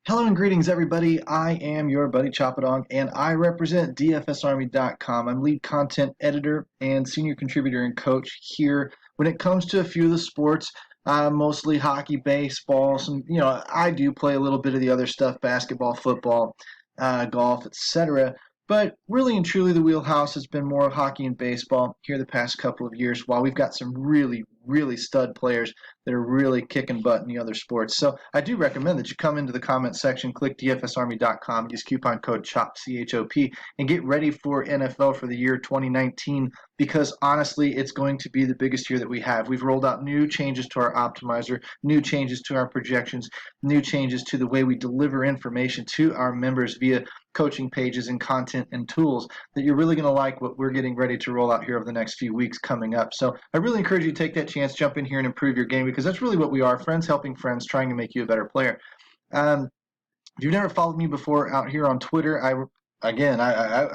Hello and greetings, everybody. I am your buddy Choppadong, and I represent DFSArmy.com. I'm lead content editor and senior contributor and coach here. When it comes to a few of the sports, mostly hockey, baseball, I do play a little bit of the other stuff: basketball, football, golf, etc. But really and truly, the wheelhouse has been more hockey and baseball here the past couple of years, while we've got some really, really stud players that are really kicking butt in the other sports. So I do recommend that you come into the comment section, click dfsarmy.com, use coupon code CHOP, C-H-O-P, and get ready for NFL for the year 2019, because honestly, it's going to be the biggest year that we have. We've rolled out new changes to our optimizer, new changes to our projections, new changes to the way we deliver information to our members via coaching pages and content and tools that you're really going to like what we're getting ready to roll out here over the next few weeks coming up. So I really encourage you to take that chance, jump in here and improve your game, because that's really what we are: friends helping friends, trying to make you a better player. If you've never followed me before out here on Twitter, I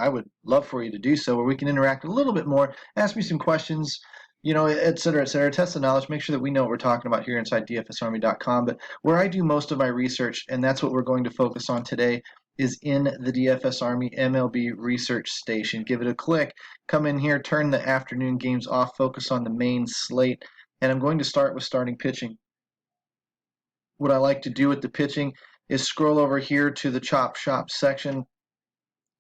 would love for you to do so, where we can interact a little bit more, ask me some questions, et cetera, test the knowledge, make sure that we know what we're talking about here inside DFSArmy.com. But where I do most of my research, and that's what we're going to focus on today, is in the DFS Army MLB Research Station. Give it a click, come in here, turn the afternoon games off, focus on the main slate, and I'm going to start with starting pitching. What I like to do with the pitching is scroll over here to the Chop Shop section,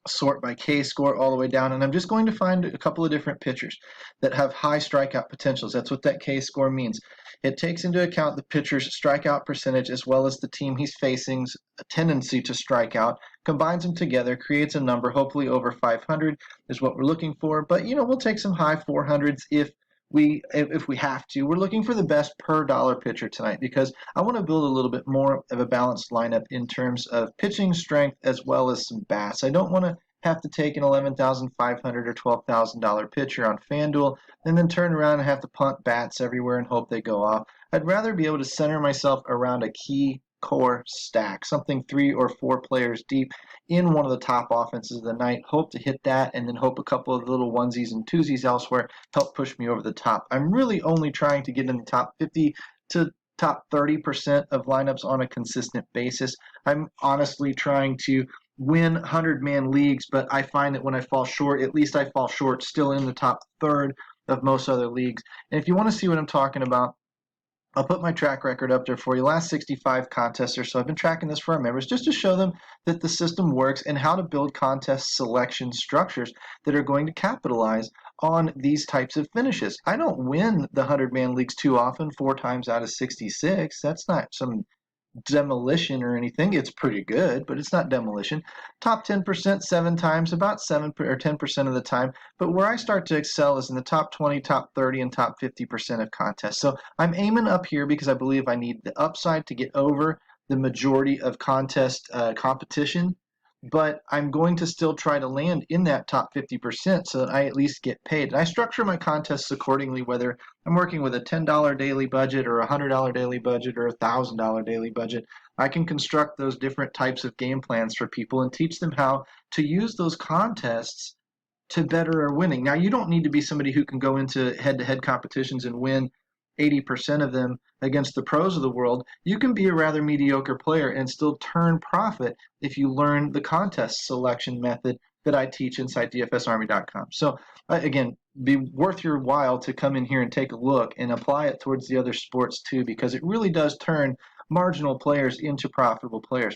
sort by K-score all the way down, and I'm just going to find a couple of different pitchers that have high strikeout potentials. That's what that K-score means. It takes into account the pitcher's strikeout percentage as well as the team he's facing's tendency to strike out, combines them together, creates a number, hopefully over 500 is what we're looking for, but we'll take some high 400s if we have to. We're looking for the best per dollar pitcher tonight, because I want to build a little bit more of a balanced lineup in terms of pitching strength as well as some bats. I don't want to have to take an $11,500 or $12,000 pitcher on FanDuel and then turn around and have to punt bats everywhere and hope they go off. I'd rather be able to center myself around a key core stack, something 3 or 4 players deep in one of the top offenses of the night, hope to hit that, and then hope a couple of little onesies and twosies elsewhere help push me over the top. I'm really only trying to get in the top 50 to top 30% of lineups on a consistent basis. I'm honestly trying to win 100-man leagues, but I find that when I fall short, at least I fall short still in the top third of most other leagues. And if you want to see what I'm talking about, I'll put my track record up there for you. Last 65 contests or so, I've been tracking this for our members just to show them that the system works and how to build contest selection structures that are going to capitalize on these types of finishes. I don't win the 100-man leagues too often, 4 times out of 66. That's not some demolition or anything. It's pretty good, but it's not demolition. Top 10% 7 times, about 7 or 10% of the time. But where I start to excel is in the top 20, top 30, and top 50% of contests. So I'm aiming up here because I believe I need the upside to get over the majority of contest competition, but I'm going to still try to land in that top 50% so that I at least get paid. And I structure my contests accordingly, whether I'm working with a $10 daily budget or a $100 daily budget or a $1,000 daily budget. I can construct those different types of game plans for people and teach them how to use those contests to better our winning. Now, you don't need to be somebody who can go into head-to-head competitions and win 80% of them against the pros of the world. You can be a rather mediocre player and still turn profit if you learn the contest selection method that I teach inside DFSArmy.com. So again, be worth your while to come in here and take a look and apply it towards the other sports too, because it really does turn marginal players into profitable players.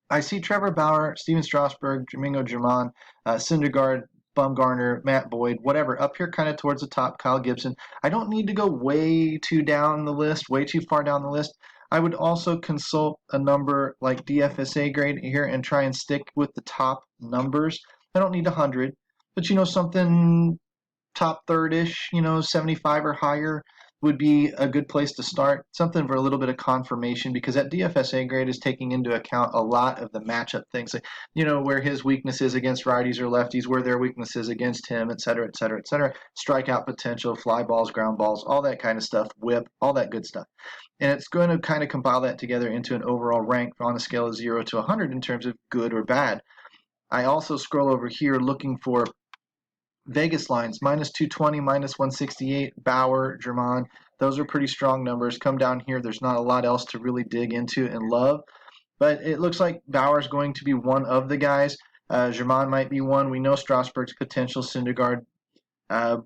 I see Trevor Bauer, Steven Strasburg, Domingo Germán, Syndergaard, Bumgarner, Matt Boyd, whatever, up here kind of towards the top, Kyle Gibson. I don't need to go way too down the list, way too far down the list. I would also consult a number like DFSA grade here and try and stick with the top numbers. I don't need 100, but something top third-ish, 75 or higher would be a good place to start. Something for a little bit of confirmation, because that DFSA grade is taking into account a lot of the matchup things, like, where his weakness is against righties or lefties, where their weakness is against him, et cetera, et cetera, et cetera. Strikeout potential, fly balls, ground balls, all that kind of stuff, whip, all that good stuff. And it's going to kind of compile that together into an overall rank on a scale of 0 to 100 in terms of good or bad. I also scroll over here looking for Vegas lines, minus 220, minus 168, Bauer, Germán. Those are pretty strong numbers. Come down here, there's not a lot else to really dig into and love. But it looks like Bauer's going to be one of the guys. German might be one. We know Strasburg's potential, Syndergaard,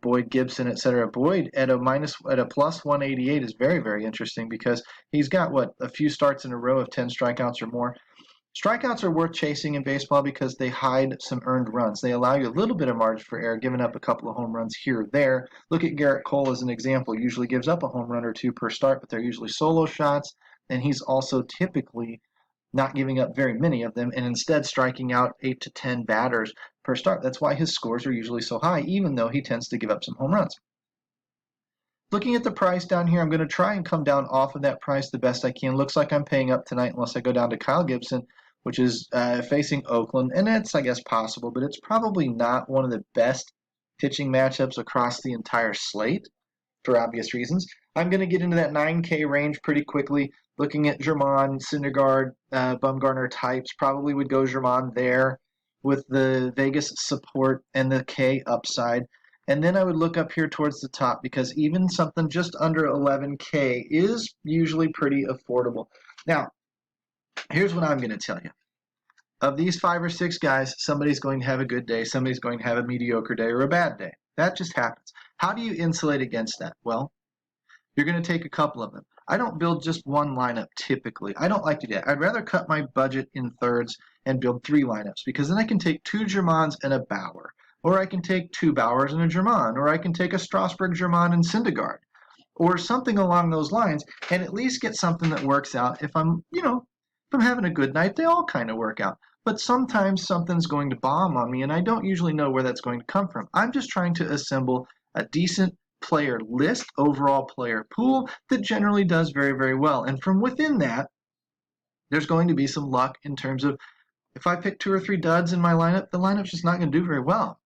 Boyd, Gibson, etc. Boyd at a plus 188 is very, very interesting because he's got a few starts in a row of 10 strikeouts or more. Strikeouts are worth chasing in baseball because they hide some earned runs. They allow you a little bit of margin for error, giving up a couple of home runs here or there. Look at Garrett Cole as an example. Usually gives up a home run or two per start, but they're usually solo shots, and he's also typically not giving up very many of them and instead striking out 8 to 10 batters per start. That's why his scores are usually so high, even though he tends to give up some home runs. Looking at the price down here, I'm going to try and come down off of that price the best I can. Looks like I'm paying up tonight unless I go down to Kyle Gibson, which is facing Oakland. And it's, I guess, possible, but it's probably not one of the best pitching matchups across the entire slate for obvious reasons. I'm going to get into that 9K range pretty quickly. Looking at German, Syndergaard, Bumgarner types, probably would go German there with the Vegas support and the K upside. And then I would look up here towards the top because even something just under 11K is usually pretty affordable. Now, here's what I'm going to tell you. Of these 5 or 6 guys, somebody's going to have a good day, somebody's going to have a mediocre day or a bad day. That just happens. How do you insulate against that? Well, you're going to take a couple of them. I don't build just one lineup typically. I don't like to do that. I'd rather cut my budget in thirds and build 3 lineups because then I can take 2 Germans and a Bauer. Or I can take 2 Bauers and a German. Or I can take a Strasburg, German, and Syndergaard. Or something along those lines and at least get something that works out. If I'm having a good night, they all kind of work out. But sometimes something's going to bomb on me and I don't usually know where that's going to come from. I'm just trying to assemble a decent player list, overall player pool that generally does very, very well. And from within that, there's going to be some luck in terms of if I pick 2 or 3 duds in my lineup, the lineup's just not going to do very well.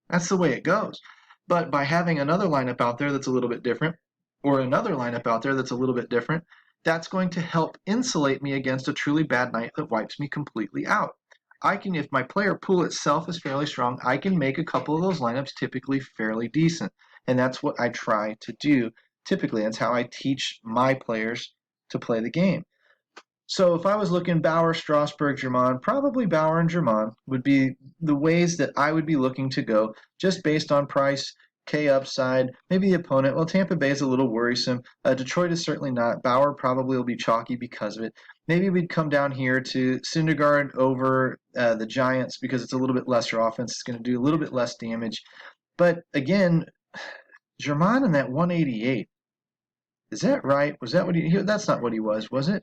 That's the way it goes. But by having another lineup out there that's a little bit different, or another lineup out there that's a little bit different, that's going to help insulate me against a truly bad night that wipes me completely out. If my player pool itself is fairly strong, I can make a couple of those lineups typically fairly decent. And that's what I try to do. Typically, that's how I teach my players to play the game. So if I was looking Bauer, Strasburg, German, probably Bauer and German would be the ways that I would be looking to go just based on price, K upside, maybe the opponent. Well, Tampa Bay is a little worrisome. Detroit is certainly not. Bauer probably will be chalky because of it. Maybe we'd come down here to Syndergaard over the Giants because it's a little bit lesser offense. It's going to do a little bit less damage. But again, German in that 188. Is that right? Was that what he? That's not what he was it?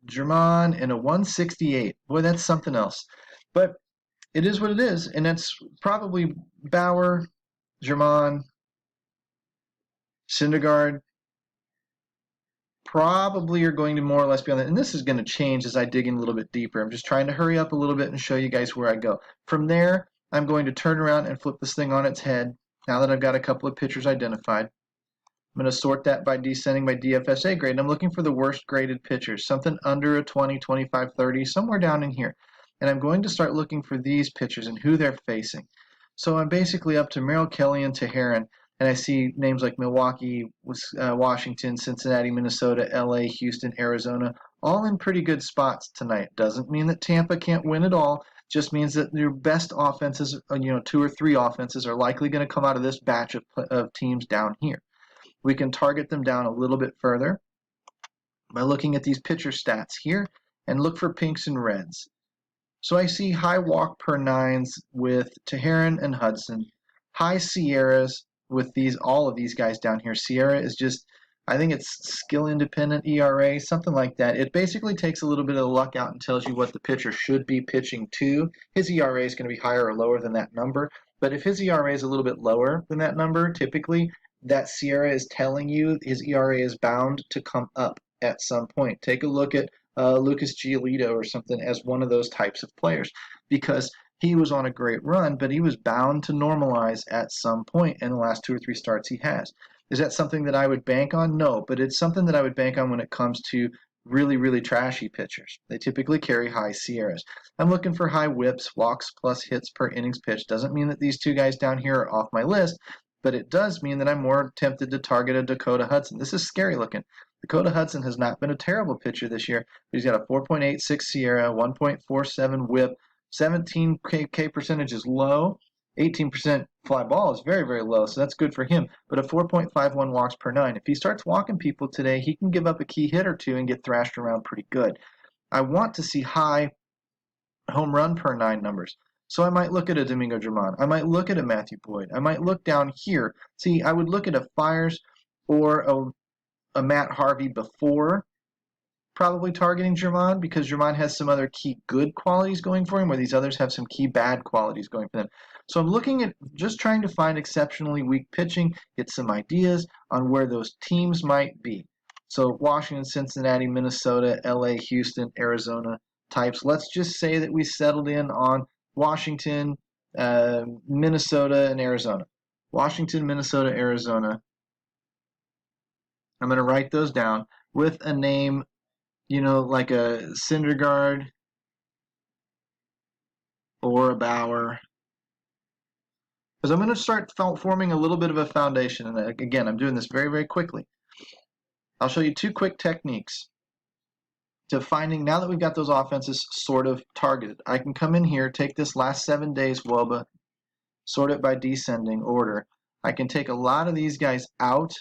German in a 168. Boy, that's something else. But it is what it is, and that's probably Bauer, German, Syndergaard. Probably are going to more or less be on that. And this is going to change as I dig in a little bit deeper. I'm just trying to hurry up a little bit and show you guys where I go. From there, I'm going to turn around and flip this thing on its head. Now that I've got a couple of pitchers identified, I'm going to sort that by descending by DFSA grade. And I'm looking for the worst graded pitchers, something under a 20, 25, 30, somewhere down in here. And I'm going to start looking for these pitchers and who they're facing. So I'm basically up to Merrill Kelly and Teheran, and I see names like Milwaukee, Washington, Cincinnati, Minnesota, LA, Houston, Arizona, all in pretty good spots tonight. Doesn't mean that Tampa can't win it all. Just means that your best offenses, 2 or 3 offenses, are likely going to come out of this batch of teams down here. We can target them down a little bit further by looking at these pitcher stats here and look for pinks and reds. So I see high walk per 9s with Teheran and Hudson, high Sierras with all of these guys down here. Sierra is just, I think it's skill independent ERA, something like that. It basically takes a little bit of luck out and tells you what the pitcher should be pitching to. His ERA is going to be higher or lower than that number, but if his ERA is a little bit lower than that number, typically that Sierra is telling you his ERA is bound to come up at some point. Take a look at Lucas Giolito or something as one of those types of players because he was on a great run, but he was bound to normalize at some point in the last 2 or 3 starts he has. Is that something that I would bank on? No, but it's something that I would bank on when it comes to really, really trashy pitchers. They typically carry high Sierras. I'm looking for high whips, walks plus hits per innings pitched. Doesn't mean that these 2 guys down here are off my list, but it does mean that I'm more tempted to target a Dakota Hudson. This is scary looking. Dakota Hudson has not been a terrible pitcher this year, but he's got a 4.86 Sierra, 1.47 whip, 17 K percentage is low, 18% fly ball is very, very low, so that's good for him, but a 4.51 walks per nine. If he starts walking people today, he can give up a key hit or two and get thrashed around pretty good. I want to see high home run per nine numbers. So I might look at a Domingo Germán. I might look at a Matthew Boyd. I might look down here. See, I would look at a Fires or a Matt Harvey before probably targeting Germán, because Germán has some other key good qualities going for him where these others have some key bad qualities going for them. So I'm looking at just trying to find exceptionally weak pitching, get some ideas on where those teams might be. So Washington, Cincinnati, Minnesota, LA, Houston, Arizona types. Let's just say that we settled in on Washington, Minnesota, and Arizona. Washington, Minnesota, Arizona. I'm going to write those down with a name, like a Syndergaard or a Bauer. Because I'm going to start forming a little bit of a foundation. And again, I'm doing this very, very quickly. I'll show you two quick techniques to finding, now that we've got those offenses sort of targeted. I can come in here, take this last 7 days WOBA, sort it by descending order. I can take a lot of these guys out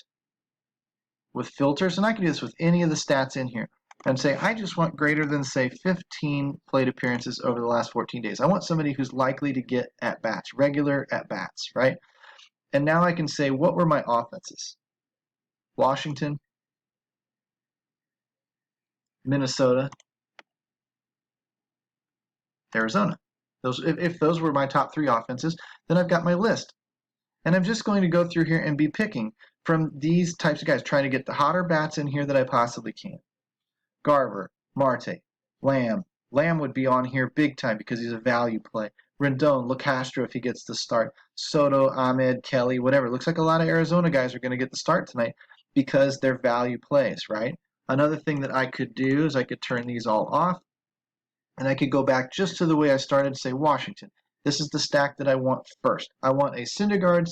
with filters, and I can do this with any of the stats in here, and say I just want greater than, say, 15 plate appearances over the last 14 days. I want somebody who's likely to get at-bats, regular at-bats, right? And now I can say, what were my offenses? Washington, Minnesota, Arizona. If those were my top 3 offenses, then I've got my list. And I'm just going to go through here and be picking from these types of guys, trying to get the hotter bats in here that I possibly can. Garver, Marte, Lamb. Lamb would be on here big time because he's a value play. Rendon, LeCastro if he gets the start. Soto, Ahmed, Kelly, whatever. Looks like a lot of Arizona guys are going to get the start tonight because they're value plays, right? Another thing that I could do is I could turn these all off, and I could go back just to the way I started, say Washington. This is the stack that I want first. I want a Syndergaard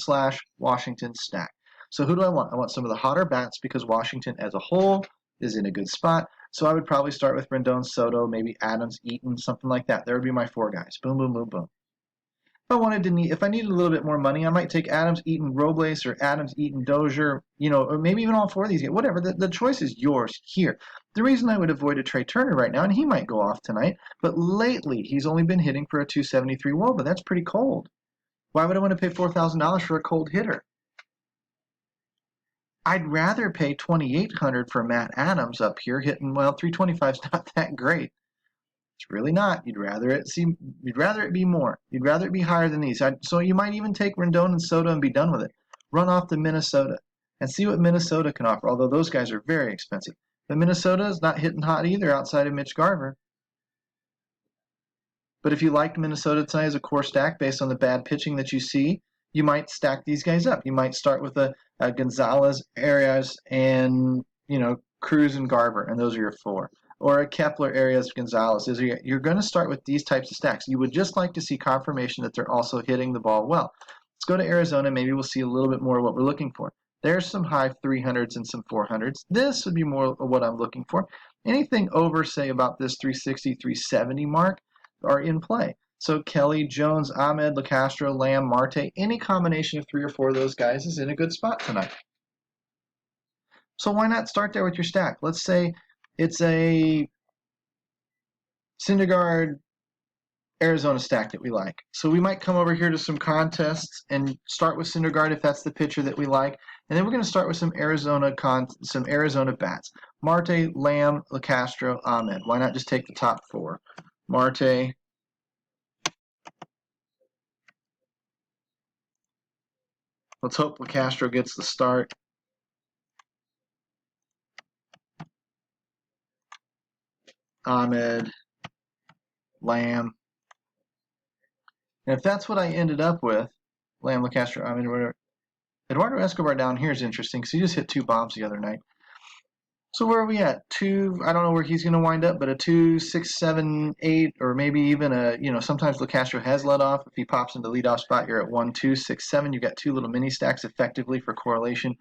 / Washington stack. So who do I want? I want some of the hotter bats because Washington as a whole is in a good spot. So I would probably start with Rendon, Soto, maybe Adams, Eaton, something like that. There would be my 4 guys. Boom, boom, boom, boom. If I needed a little bit more money, I might take Adams, Eaton, Robles, or Adams, Eaton, Dozier, or maybe even all 4 of these guys. Whatever. The choice is yours here. The reason I would avoid a Trey Turner right now, and he might go off tonight, but lately he's only been hitting for a 273 WOBA. That's pretty cold. Why would I want to pay $4,000 for a cold hitter? I'd rather pay $2,800 for Matt Adams up here hitting, well, 325 is not that great. It's really not. You'd rather it be more. You'd rather it be higher than these. So you might even take Rendon and Soto and be done with it. Run off to Minnesota and see what Minnesota can offer, although those guys are very expensive. But Minnesota is not hitting hot either outside of Mitch Garver. But if you liked Minnesota tonight as a core stack based on the bad pitching that you see, you might stack these guys up. You might start with a Gonzalez, Arias, and Cruz and Garver, and those are your 4. Or a Kepler, Arias, Gonzalez. You're going to start with these types of stacks. You would just like to see confirmation that they're also hitting the ball well. Let's go to Arizona. Maybe we'll see a little bit more of what we're looking for. There's some high 300s and some 400s. This would be more of what I'm looking for. Anything over, say, about this 360, 370 mark are in play. So Kelly, Jones, Ahmed, LeCastro, Lamb, Marte, any combination of 3 or 4 of those guys is in a good spot tonight. So why not start there with your stack? Let's say it's a Syndergaard Arizona stack that we like. So we might come over here to some contests and start with Syndergaard if that's the pitcher that we like. And then we're going to start with some Arizona bats. Marte, Lamb, LeCastro, Ahmed. Why not just take the top 4? Marte, let's hope LeCastro gets the start. Ahmed, Lamb. And if that's what I ended up with, Lamb, LeCastro, Ahmed, whatever. Eduardo Escobar down here is interesting because he just hit 2 bombs the other night. So where are we at? 2, I don't know where he's going to wind up, but a 2, 6, 7, 8, or maybe even sometimes LeCastro has let off. If he pops into the leadoff spot, you're at 1, 2, 6, 7. You've got 2 little mini stacks effectively for correlation.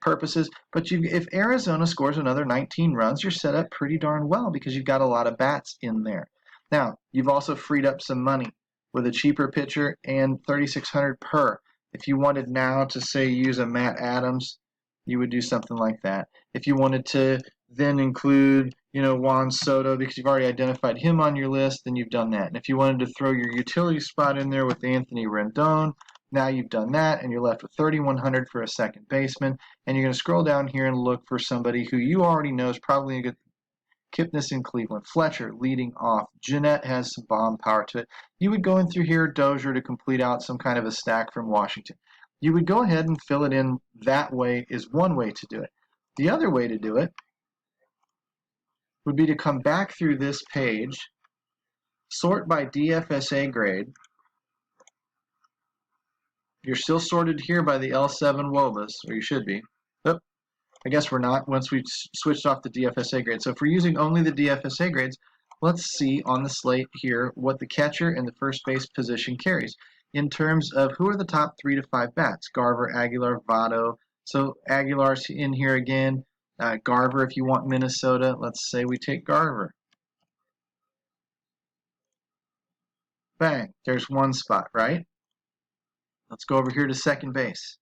purposes. But if Arizona scores another 19 runs, you're set up pretty darn well because you've got a lot of bats in there. Now, you've also freed up some money with a cheaper pitcher and 3,600 per. If you wanted now to say use a Matt Adams, you would do something like that. If you wanted to then include, Juan Soto because you've already identified him on your list, then you've done that. And if you wanted to throw your utility spot in there with Anthony Rendon, now you've done that, and you're left with 3,100 for a second baseman. And you're going to scroll down here and look for somebody who you already know is probably a good Kipnis in Cleveland. Fletcher leading off. Jeanette has some bomb power to it. You would go in through here, Dozier, to complete out some kind of a stack from Washington. You would go ahead and fill it in that way is one way to do it. The other way to do it would be to come back through this page, sort by DFSA grade. You're still sorted here by the L7 WOBAs, or you should be. Oh, I guess we're not once we switched off the DFSA grade. So if we're using only the DFSA grades, let's see on the slate here what the catcher and the first base position carries in terms of who are the top 3 to 5 bats. Garver, Aguilar, Votto. So Aguilar's in here again. Garver, if you want Minnesota, let's say we take Garver. Bang, there's one spot, right? Let's go over here to second base.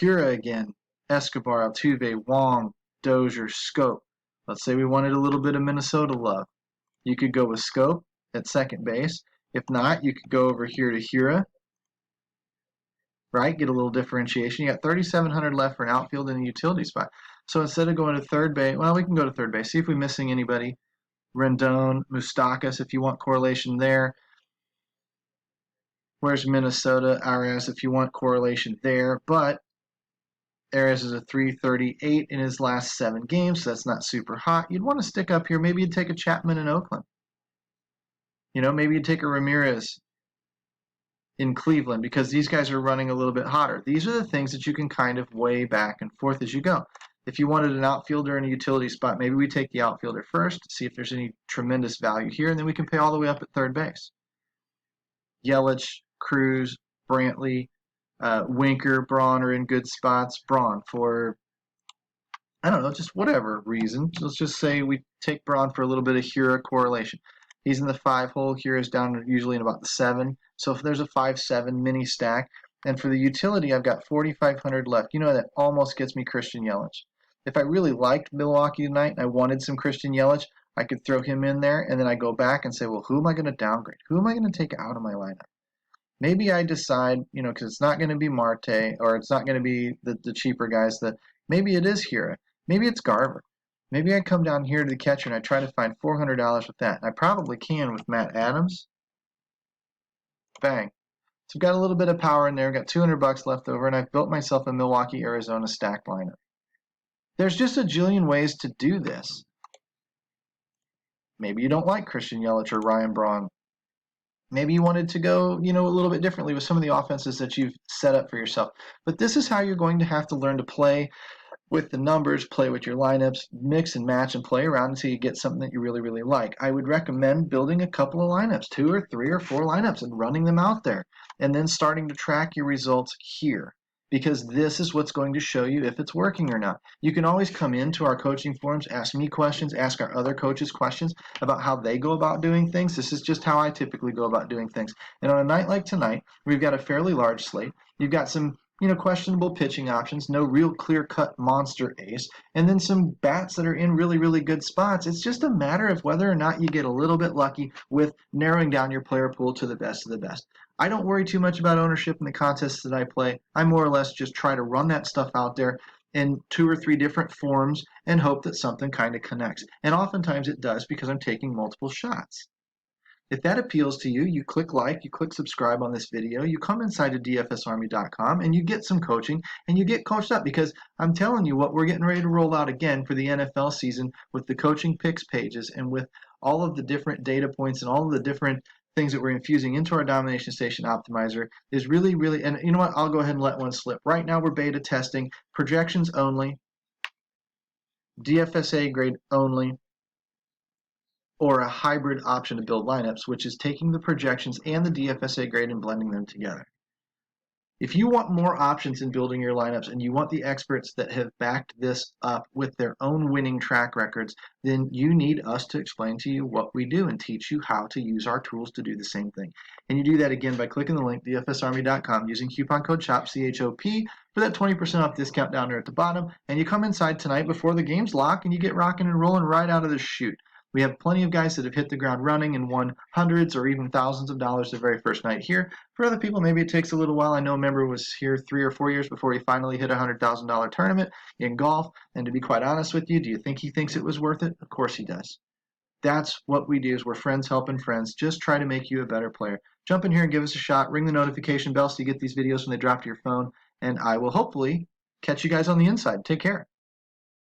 Hura again, Escobar, Altuve, Wong, Dozier, Scope. Let's say we wanted a little bit of Minnesota love. You could go with Scope at second base. If not, you could go over here to Hura, right? Get a little differentiation. You got 3,700 left for an outfield and a utility spot. So instead of going to third base, well, we can go to third base. See if we're missing anybody. Rendon, Moustakas, if you want correlation there. Where's Minnesota? Arias, if you want correlation there. But Arias is a 338 in his last 7 games, so that's not super hot. You'd want to stick up here. Maybe you'd take a Chapman in Oakland. Maybe you'd take a Ramirez in Cleveland because these guys are running a little bit hotter. These are the things that you can kind of weigh back and forth as you go. If you wanted an outfielder and a utility spot, maybe we take the outfielder first, see if there's any tremendous value here, and then we can pay all the way up at third base. Yelich, Cruz, Brantley, Winker, Braun are in good spots. Braun for, I don't know, just whatever reason. Let's just say we take Braun for a little bit of Hura correlation. He's in the 5 hole. Hura's down usually in about the 7. So if there's a 5-7 mini stack, and for the utility, I've got 4,500 left. That almost gets me Christian Yelich. If I really liked Milwaukee tonight and I wanted some Christian Yelich, I could throw him in there, and then I go back and say, well, who am I going to downgrade? Who am I going to take out of my lineup? Maybe I decide, because it's not going to be Marte or it's not going to be the cheaper guys. Maybe it is Hura. Maybe it's Garver. Maybe I come down here to the catcher and I try to find $400 with that. And I probably can with Matt Adams. Bang. So I've got a little bit of power in there. I've got $200 left over, and I've built myself a Milwaukee, Arizona stack lineup. There's just a jillion ways to do this. Maybe you don't like Christian Yelich or Ryan Braun. Maybe you wanted to go, a little bit differently with some of the offenses that you've set up for yourself. But this is how you're going to have to learn to play with the numbers, play with your lineups, mix and match and play around until you get something that you really, really like. I would recommend building a couple of lineups, 2 or 3 or 4 lineups, and running them out there, and then starting to track your results here, because this is what's going to show you if it's working or not. You can always come into our coaching forums, ask me questions, ask our other coaches questions about how they go about doing things. This is just how I typically go about doing things. And on a night like tonight, we've got a fairly large slate. You've got some questionable pitching options, no real clear-cut monster ace, and then some bats that are in really, really good spots. It's just a matter of whether or not you get a little bit lucky with narrowing down your player pool to the best of the best. I don't worry too much about ownership in the contests that I play. I more or less just try to run that stuff out there in 2 or 3 different forms and hope that something kind of connects. And oftentimes it does because I'm taking multiple shots. If that appeals to you, you click like, you click subscribe on this video, you come inside to DFSArmy.com and you get some coaching and you get coached up, because I'm telling you what, we're getting ready to roll out again for the NFL season with the coaching picks pages and with all of the different data points and all of the different things that we're infusing into our Domination Station Optimizer is really, really, and you know what, I'll go ahead and let one slip. Right now we're beta testing, projections only, DFSA grade only, or a hybrid option to build lineups, which is taking the projections and the DFSA grade and blending them together. If you want more options in building your lineups and you want the experts that have backed this up with their own winning track records, then you need us to explain to you what we do and teach you how to use our tools to do the same thing. And you do that again by clicking the link, dfsarmy.com, using coupon code CHOP, C-H-O-P, for that 20% off discount down there at the bottom. And you come inside tonight before the games lock and you get rocking and rolling right out of the chute. We have plenty of guys that have hit the ground running and won hundreds or even thousands of dollars their very first night here. For other people, maybe it takes a little while. I know a member was here 3 or 4 years before he finally hit a $100,000 tournament in golf. And to be quite honest with you, do you think he thinks it was worth it? Of course he does. That's what we do is we're friends helping friends. Just try to make you a better player. Jump in here and give us a shot. Ring the notification bell so you get these videos when they drop to your phone. And I will hopefully catch you guys on the inside. Take care.